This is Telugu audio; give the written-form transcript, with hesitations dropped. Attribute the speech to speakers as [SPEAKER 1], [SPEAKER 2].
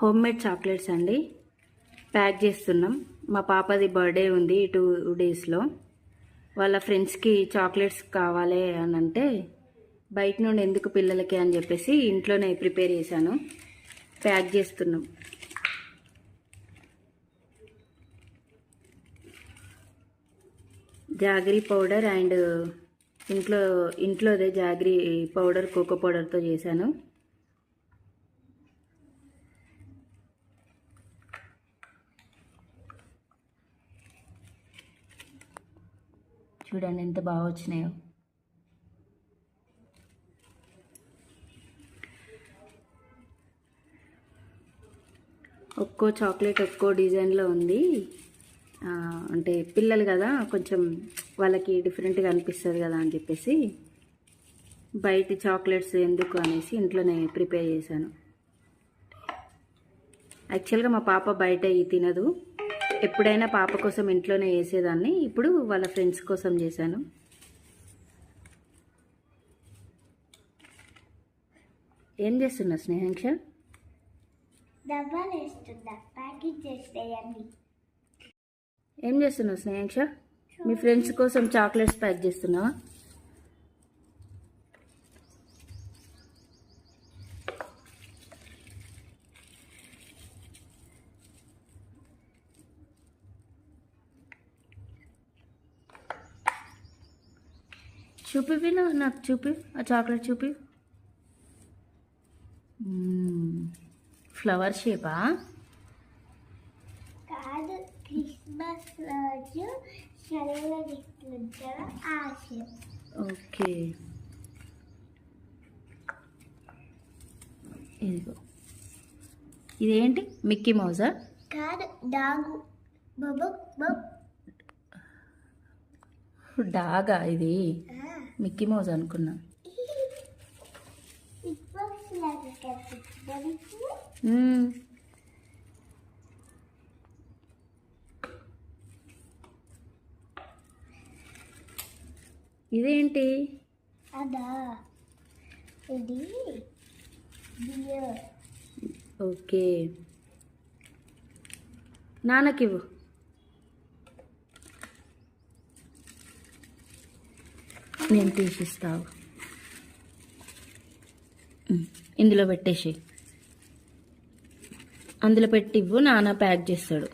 [SPEAKER 1] హోమ్ మేడ్ చాక్లెట్స్ అండి ప్యాక్ చేస్తున్నాం. మా పాపది బర్త్డే ఉంది 2 డేస్లో. వాళ్ళ ఫ్రెండ్స్కి చాక్లెట్స్ కావాలి అని అంటే బయట నుండి ఎందుకు పిల్లలకి అని చెప్పేసి ఇంట్లోనే ప్రిపేర్ చేశాను. ప్యాక్ చేస్తున్నాం. జాగరీ పౌడర్ అండ్ ఇంట్లోదే జాగరీ పౌడర్ కోకో పౌడర్తో చేశాను. చూడండి ఎంత బాగా వచ్చినాయో. ఒక్కో చాక్లెట్ ఒక్కో డిజైన్లో ఉంది. అంటే పిల్లలు కదా, కొంచెం వాళ్ళకి డిఫరెంట్గా అనిపిస్తుంది కదా అని చెప్పేసి బయట చాక్లెట్స్ ఎందుకు అనేసి ఇంట్లోనే ప్రిపేర్ చేశాను. యాక్చువల్గా మా పాప బయట తినదు. ఎప్పుడైనా పాప కోసం ఇంట్లోనే చేసేదాన్ని. ఇప్పుడు వాళ్ళ ఫ్రెండ్స్ కోసం చేశాను. ఏం చేస్తున్నా స్నేహాంక్ష? ఏం చేస్తున్నావు స్నేహాంక్ష? మీ ఫ్రెండ్స్ కోసం చాక్లెట్స్ ప్యాక్ చేస్తున్నావా? చూపివి, నాకు చూపి, ఆ చాక్లెట్ చూపి. ఫ్లవర్ షేపా?
[SPEAKER 2] కాదు, క్రిస్మస్ రోజు ఆ షేప్.
[SPEAKER 1] ఓకే, ఇదిగో. ఇదేంటి, మిక్కీ మౌజా?
[SPEAKER 2] కాదు, డాగు.
[SPEAKER 1] డాగా ఇది? మిక్కీ మౌజ్ అనుకున్నా. ఇదేంటి?
[SPEAKER 2] అదా, ఇది బియర్.
[SPEAKER 1] ఓకే, నాన్నకివ్వు. నేను తీసిస్తావు. ఇందులో పెట్టేసి, అందులో పెట్టి ఇవ్వు, నాన్న ప్యాక్ చేస్తాడు.